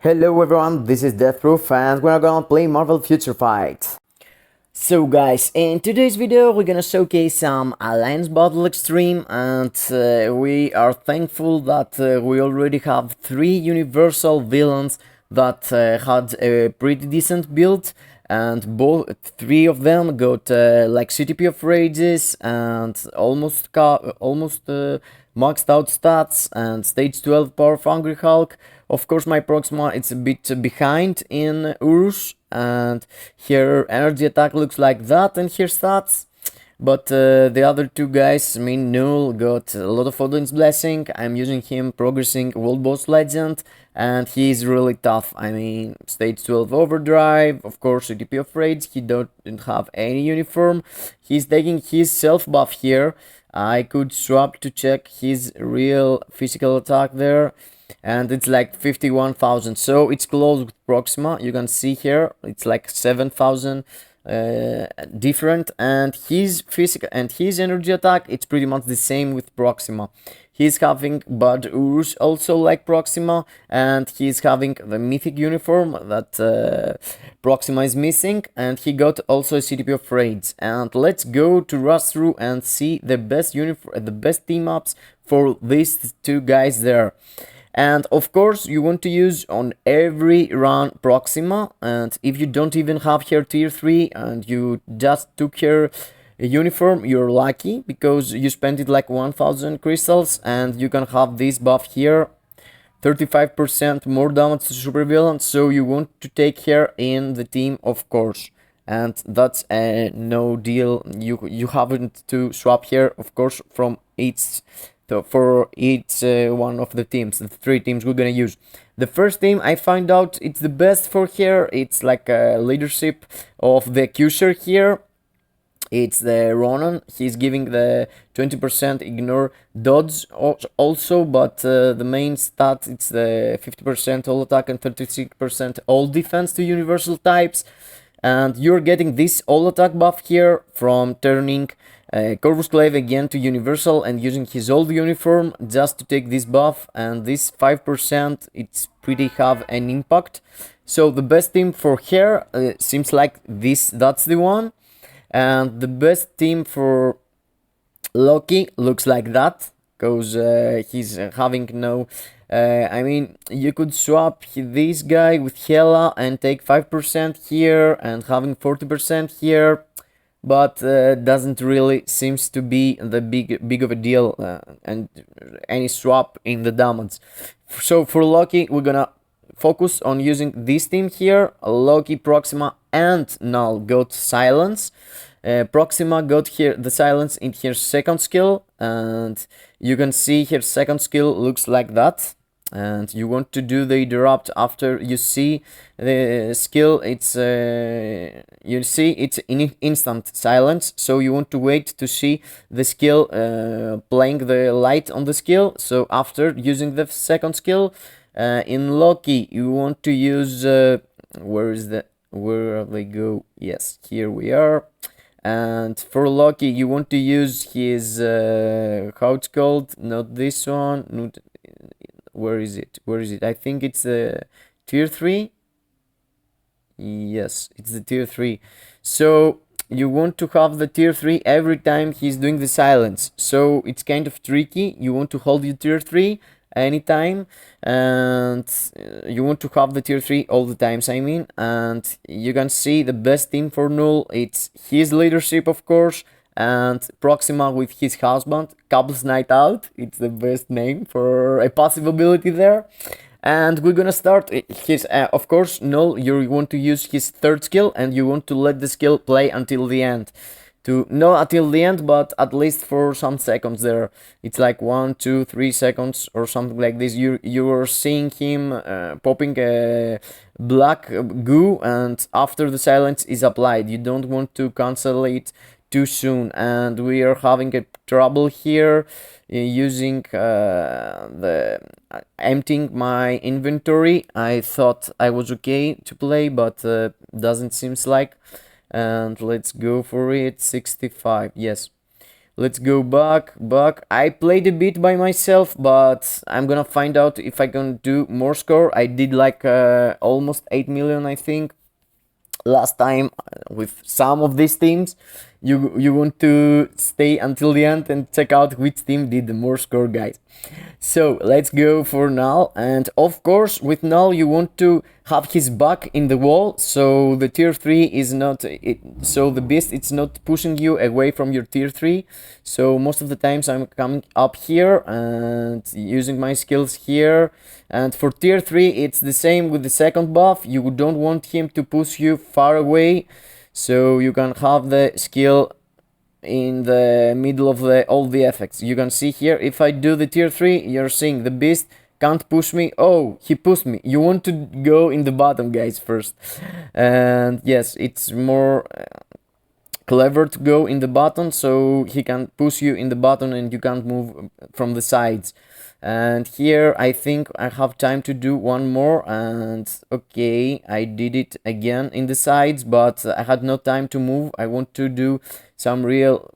Hello everyone, this is Deathproof and we're gonna play Marvel Future Fight. So guys, in today's video we're gonna showcase some Alliance Battle Extreme and we are thankful that we already have 3 universal villains that had a pretty decent build, and both 3 of them got like CTP of Rages and almost maxed out stats and stage 12 power of Hungry Hulk. Of course my Proxima it's a bit behind in Urus, and her energy attack looks like that and her stats. But the other 2 guys, I mean Null got a lot of Odin's Blessing. I'm using him progressing World Boss Legend and he's really tough. I mean stage 12 Overdrive, of course CTP of Rage, he don't have any uniform. He's taking his self buff here. I could swap to check his real physical attack there, and it's like 51,000, so it's close with Proxima. You can see here it's like 7,000 different, and his physical and his energy attack it's pretty much the same with Proxima. He's having Bad Urus also like Proxima, and he's having the mythic uniform that Proxima is missing, and he got also a CTP of Raids. And let's go to rush through and see the best team ups for these 2 guys there. And of course you want to use on every run Proxima, and if you don't even have her tier 3 and you just took her uniform, you're lucky because you spent it like 1000 crystals and you can have this buff here, 35% more damage to supervillain. So you want to take her in the team, of course, and that's a no deal. You haven't to swap here, of course, from each for each one of the teams, the 3 teams we're gonna use. The first team I find out it's the best for her. It's like a leadership of the accuser here. It's the Ronan. He's giving the 20% ignore dodge also, but the main stat it's the 50% all attack and 36% all defense to universal types. And you're getting this all attack buff here from turning Corvus Clave again to universal and using his old uniform just to take this buff, and this 5% it's pretty have an impact. So the best team for her seems like this, that's the one. And the best team for Loki looks like that, because he's having no I mean you could swap this guy with Hela and take 5% here and having 40% here, but doesn't really seems to be the big of a deal and any swap in the damage. So for Loki we're gonna focus on using this team here. Loki, Proxima and Null got silence. Proxima got here the silence in her second skill, and you can see her second skill looks like that. And you want to do the interrupt after you see the skill. It's you see it's in instant silence, so you want to wait to see the skill playing the light on the skill. So after using the second skill in Loki you want to use where they go? Yes, here we are. And for Loki you want to use his how it's called, not this one, not, where is it, I think it's tier 3. Yes, it's the tier 3. So you want to have the tier 3 every time he's doing the silence, so it's kind of tricky. You want to hold your tier 3 anytime, and you want to have the tier 3 all the times, I mean. And you can see the best team for Null, it's his leadership, of course, and Proxima with his husband, Couples Night Out. It's the best name for a passive ability there. And we're gonna start his of course Null, you want to use his third skill and you want to let the skill play until the end. Not until the end, but at least for some seconds there. It's like 1, 2, 3 seconds or something like this. You're seeing him popping a black goo, and after the silence is applied. You don't want to cancel it too soon, and we are having a trouble here using the emptying my inventory. I thought I was okay to play, but doesn't seems like. And let's go for it. 65, yes. Let's go back. I played a bit by myself, but I'm gonna find out if I can do more score. I did like almost 8 million, I think, last time with some of these teams. You want to stay until the end and check out which team did the more score, guys. So let's go for Null, and of course with Null you want to have his back in the wall, so the tier 3 is not so the beast it's not pushing you away from your tier 3. So most of the times I'm coming up here and using my skills here, and for tier 3 it's the same with the second buff. You don't want him to push you far away, so you can have the skill in the middle of all the effects. You can see here, if I do the tier 3, you're seeing the beast can't push me. Oh, he pushed me. You want to go in the bottom, guys, first. And yes, it's more clever to go in the bottom, so he can push you in the bottom and you can't move from the sides. And here I think I have time to do one more, and okay, I did it again in the sides, but I had no time to move. I want to do some real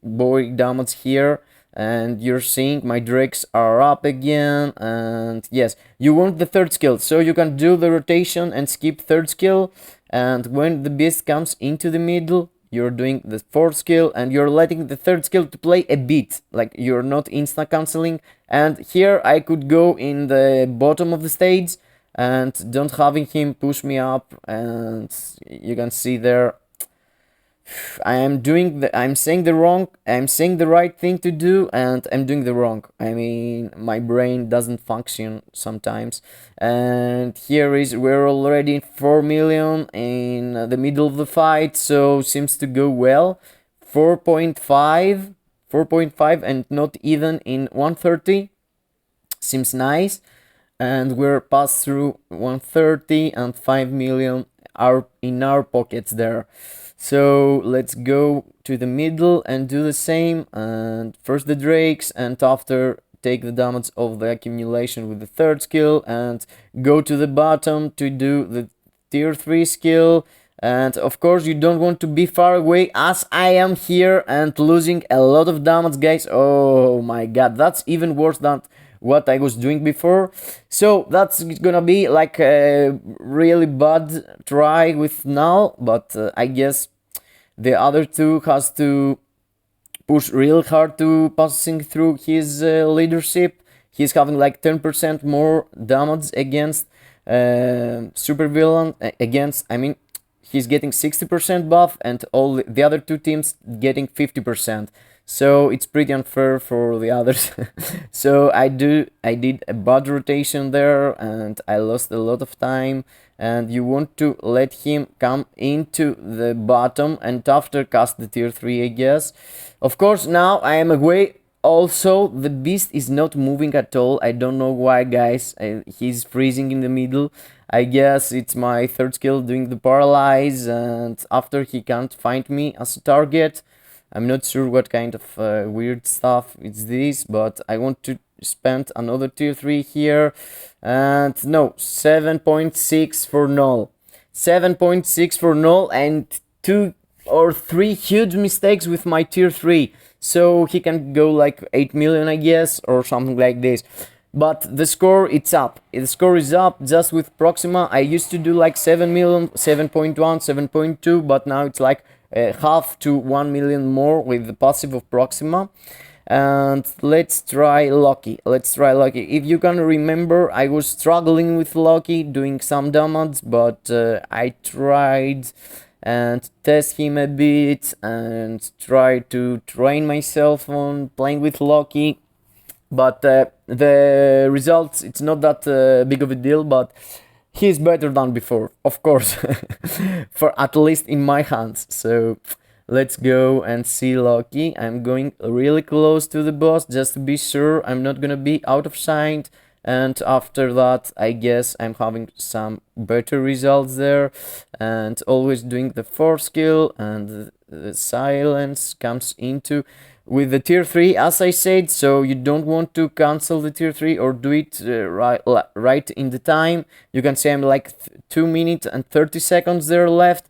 boy damage here, and you're seeing my drakes are up again. And yes, you want the third skill, so you can do the rotation and skip third skill, and when the beast comes into the middle, you're doing the fourth skill and you're letting the third skill to play a bit, like you're not insta canceling. And here I could go in the bottom of the stage and don't having him push me up, and you can see there I'm saying the right thing to do, and I'm doing the wrong. I mean, my brain doesn't function sometimes. And here is, we're already 4 million in the middle of the fight, so seems to go well. 4.5, and not even in 130. Seems nice. And we're passed through 130 and 5 million are in our pockets there. So let's go to the middle and do the same, and first the drakes, and after take the damage of the accumulation with the third skill, and go to the bottom to do the tier 3 skill. And of course you don't want to be far away, as I am here and losing a lot of damage, guys. Oh my god, that's even worse than what I was doing before. So that's gonna be like a really bad try with Null, but I guess the other two has to push real hard to passing through his leadership. He's having like 10% more damage against super villain, I mean, he's getting 60% buff, and all the other two teams getting 50%. So it's pretty unfair for the others. So I did a bad rotation there, and I lost a lot of time. And you want to let him come into the bottom and after cast the tier 3, I guess. Of course, now I am away. Also, the beast is not moving at all. I don't know why, guys. He's freezing in the middle. I guess it's my third skill doing the paralyze, and after he can't find me as a target. I'm not sure what kind of weird stuff it's this, but I want to spend another tier 3 here. And no, 7.6 for Null. 7.6 for Null, and 2 or 3 huge mistakes with my tier 3. So he can go like 8 million, I guess, or something like this. But the score, it's up. The score is up just with Proxima. I used to do like 7 million, 7.1, 7.2, but now it's like half to 1 million more with the passive of Proxima. And let's try Loki. If you can remember, I was struggling with Loki, doing some damage, but I tried and test him a bit and try to train myself on playing with Loki. But the results, it's not that big of a deal, but he's better than before, of course, for at least in my hands. So let's go and see Loki. I'm going really close to the boss just to be sure I'm not gonna be out of sight. And after that, I guess I'm having some better results there, and always doing the 4th skill, and the silence comes into with the tier 3, as I said. So you don't want to cancel the tier 3 or do it right in the time. You can say I'm like 2 minutes and 30 seconds there left.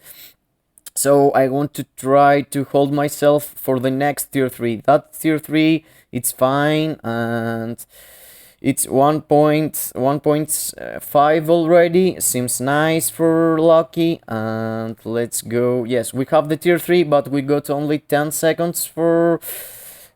So I want to try to hold myself for the next tier 3. That tier 3, it's fine, and it's 1.5 already. Seems nice for Loki. And let's go. Yes, we have the tier 3, but we got only 10 seconds for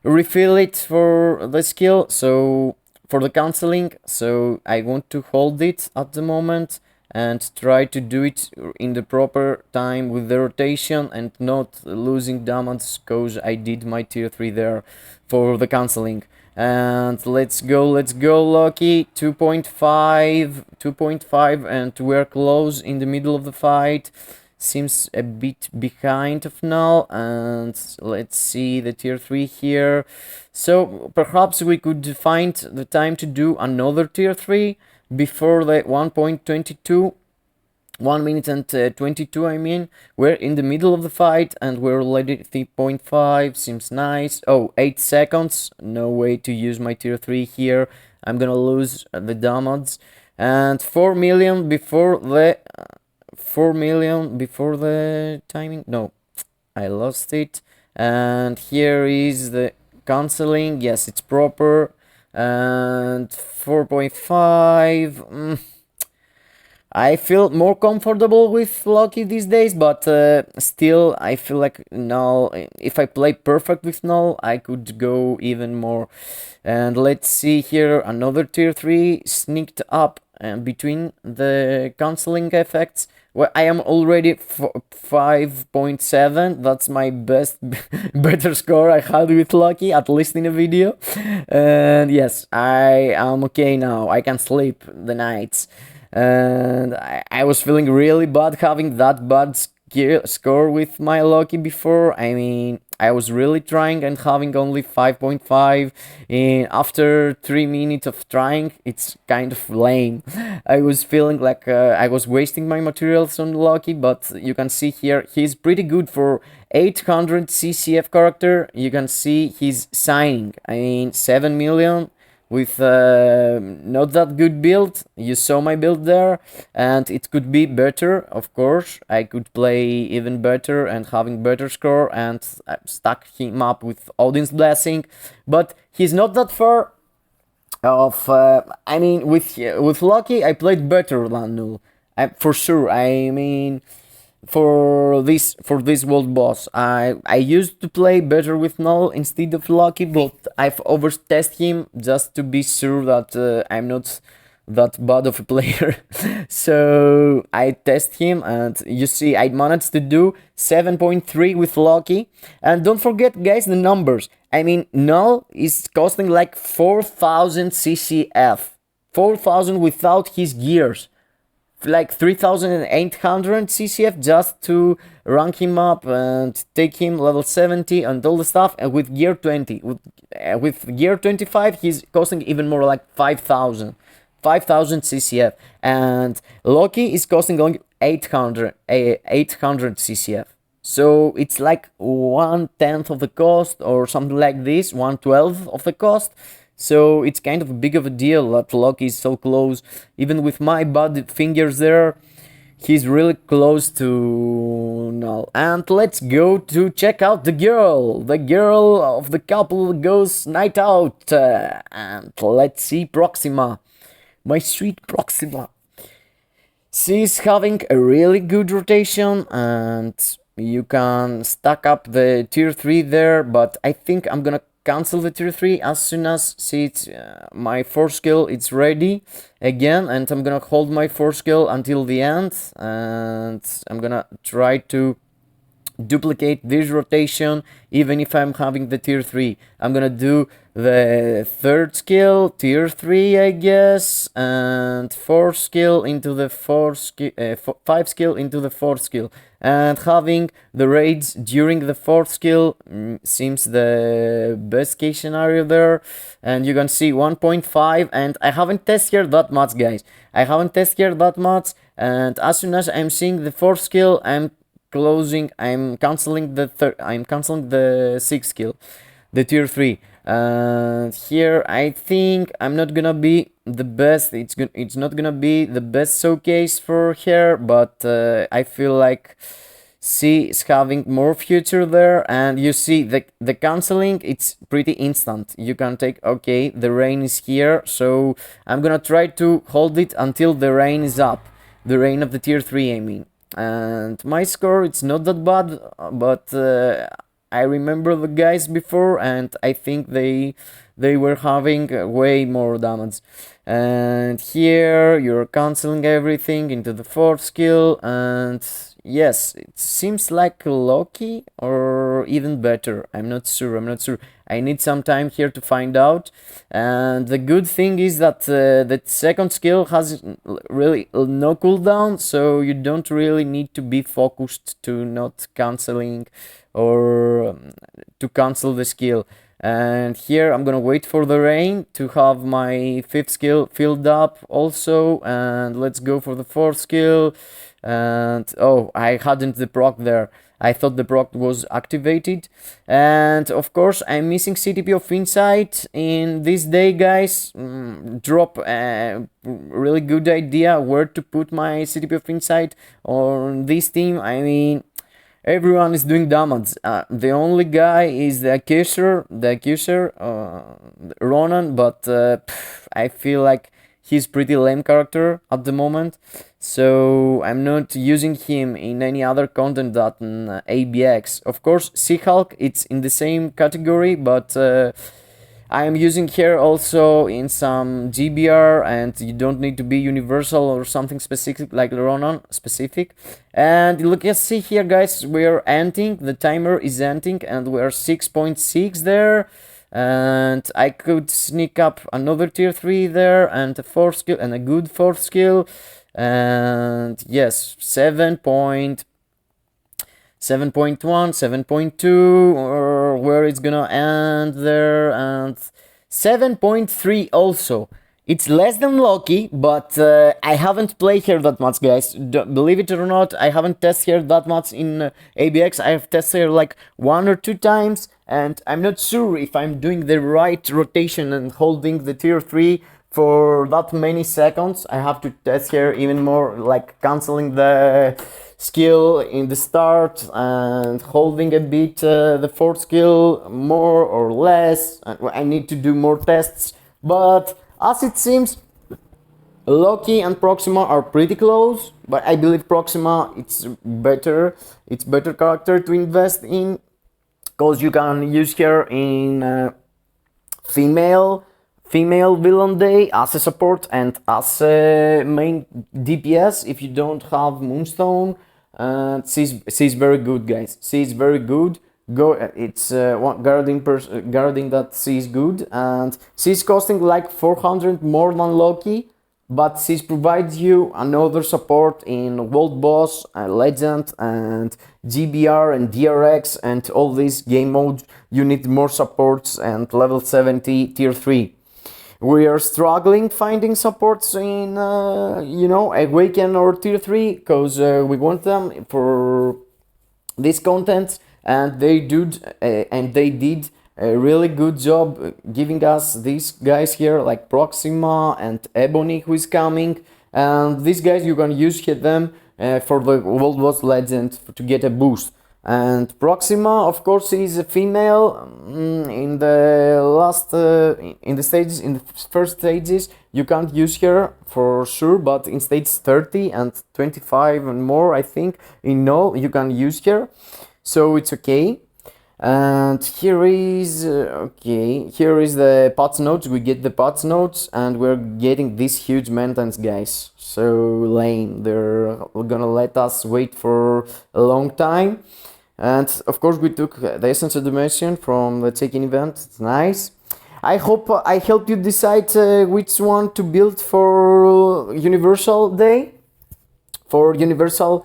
refill it for the skill. So for the canceling. So I want to hold it at the moment and try to do it in the proper time with the rotation and not losing damage, because I did my tier 3 there for the canceling. And let's go, Loki. 2.5, and we're close in the middle of the fight. Seems a bit behind of Null, and let's see the tier 3 here. So perhaps we could find the time to do another tier 3 before the 1.22. 1 minute and 22, I mean. We're in the middle of the fight and we're already 3.5. Seems nice. Oh, 8 seconds. No way to use my tier 3 here. I'm gonna lose the damage. And 4 million before the 4 million before the timing. No, I lost it. And here is the canceling. Yes, it's proper. And 4.5. I feel more comfortable with Loki these days, but still I feel like Null, if I play perfect with Null, I could go even more. And let's see here, another tier 3 sneaked up between the cancelling effects. Well, I am already 5.7. That's my best, better score I had with Loki, at least in a video. And yes, I am okay now. I can sleep the nights. And I was feeling really bad having that bad score with my Loki before. I mean, I was really trying and having only 5.5 after 3 minutes of trying. It's kind of lame. I was feeling like I was wasting my materials on Loki, but you can see here he's pretty good for 800 CCF character. You can see he's signing. I mean, 7 million with not that good build. You saw my build there, and it could be better, of course. I could play even better and having better score, and stack him up with Odin's Blessing, but he's not that far of I mean, with Loki I played better than Null, for sure. I mean, for this world boss, I used to play better with Null instead of Loki, but I've overtested him just to be sure that I'm not that bad of a player. So I test him, and you see I managed to do 7.3 with Loki. And don't forget, guys, the numbers. I mean, Null is costing like 4,000 CCF, 4,000 without his gears, like 3,800 CCF just to rank him up and take him level 70 and all the stuff. And with gear 20, with gear 25, he's costing even more, like 5,000 CCF. And Loki is costing only 800 CCF. So it's like 1/10 of the cost, or something like this, 1/12 of the cost. So it's kind of big of a deal that Loki is so close. Even with my bad fingers there, he's really close to Null. And let's go to check out the girl. The girl of the couple goes night out. And let's see Proxima. My sweet Proxima. She's having a really good rotation, and you can stack up the tier 3 there, but I think I'm gonna cancel the tier 3 as soon as my 4 skill it's ready again, and I'm gonna hold my 4 skill until the end, and I'm gonna try to duplicate this rotation even if I'm having the tier 3. I'm gonna do the 3rd skill, tier 3, I guess, and 4 skill into the 4 skill, 5 skill into the 4th skill, and having the raids during the 4th skill seems the best case scenario there. And you can see 1.5, and I haven't tested here that much, guys. I haven't tested here that much, and as soon as I'm seeing the 4th skill, I'm canceling the 6th skill, the tier 3. And here I think I'm not gonna be the best. It's not gonna be the best showcase for her, but I feel like C is having more future there, and you see the canceling, it's pretty instant. You can take, okay, the rain is here, so I'm gonna try to hold it until the rain is up, the rain of the tier 3 I mean. And my score, it's not that bad, but I remember the guys before, and I think they were having way more damage. And here you're canceling everything into the 4th skill, and yes, it seems like Loki or even better. I'm not sure. I need some time here to find out. And the good thing is that the 2nd skill has really no cooldown, so you don't really need to be focused to not canceling or to cancel the skill. And here I'm gonna wait for the rain to have my 5th skill filled up also, and let's go for the 4th skill. And oh, I hadn't the proc there. I thought the proc was activated. And of course I'm missing CTP of Insight in this day, guys. Drop a really good idea where to put my CTP of Insight on this team. I mean, everyone is doing damage. The only guy is the accuser, Ronan, but I feel like he's pretty lame character at the moment, so I'm not using him in any other content than ABX. Of course, Sea-Hulk, it's in the same category, but I am using here also in some GBR, and you don't need to be universal or something specific like Ronan specific. And look, you see here, guys, we're ending, the timer is ending, and we're 6.6 there. And I could sneak up another tier 3 there, and a 4th skill, and a good 4th skill. And yes, 7.1, 7.2, or where it's gonna end there, and 7.3 also. It's less than Loki, but I haven't played here that much, guys. Believe it or not, I haven't tested here that much in ABX. I have tested here like 1 or 2 times, and I'm not sure if I'm doing the right rotation and holding the tier 3 for that many seconds. I have to test here even more, like cancelling the skill in the start and holding a bit the 4th skill more or less. I need to do more tests, but as it seems, Loki and Proxima are pretty close, but I believe Proxima it's better character to invest in, because you can use her in female villain day as a support and as a main DPS if you don't have Moonstone. And she's very good, guys. She's very good. It's guarding that she's good, and she's costing like 400 more than Loki, but she provides you another support in World Boss, Legend, and GBR and DRX, and all these game modes. You need more supports and level 70 tier 3. We are struggling finding supports in Awaken or tier 3, because we want them for this content, and they did a really good job giving us these guys here like Proxima and Ebony, who is coming, and these guys you can use them for the World Boss Legend to get a boost. And Proxima, of course, is a female. In the first stages you can't use her for sure, but in stage 30 and 25 and more, I think, in Null you can use her, so it's okay. And here is the patch notes. We get the patch notes, and we're getting this huge maintenance, guys. So lame. They're gonna let us wait for a long time. And of course we took the Essence of Dimension from the check-in event. It's nice. I hope I helped you decide which one to build for Universal Day, for Universal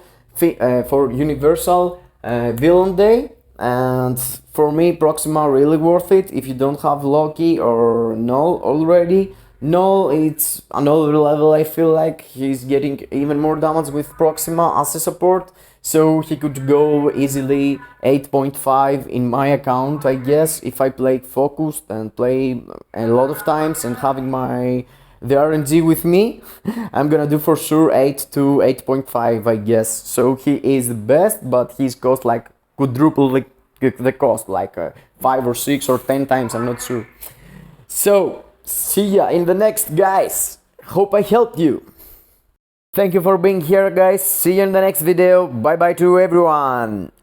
Villain Day. And for me, Proxima really worth it if you don't have Loki or Null already. Null, it's another level. I feel like he's getting even more damage with Proxima as a support, so he could go easily 8.5 in my account, I guess, if I play focused and play a lot of times and having my the R&D with me, I'm gonna do for sure 8 to 8.5, I guess. So he is the best, but he's cost like quadruple the cost, like 5 or 6 or 10 times, I'm not sure. So see ya in the next, guys. Hope I helped you. Thank you for being here, guys. See you in the next video. Bye bye to everyone.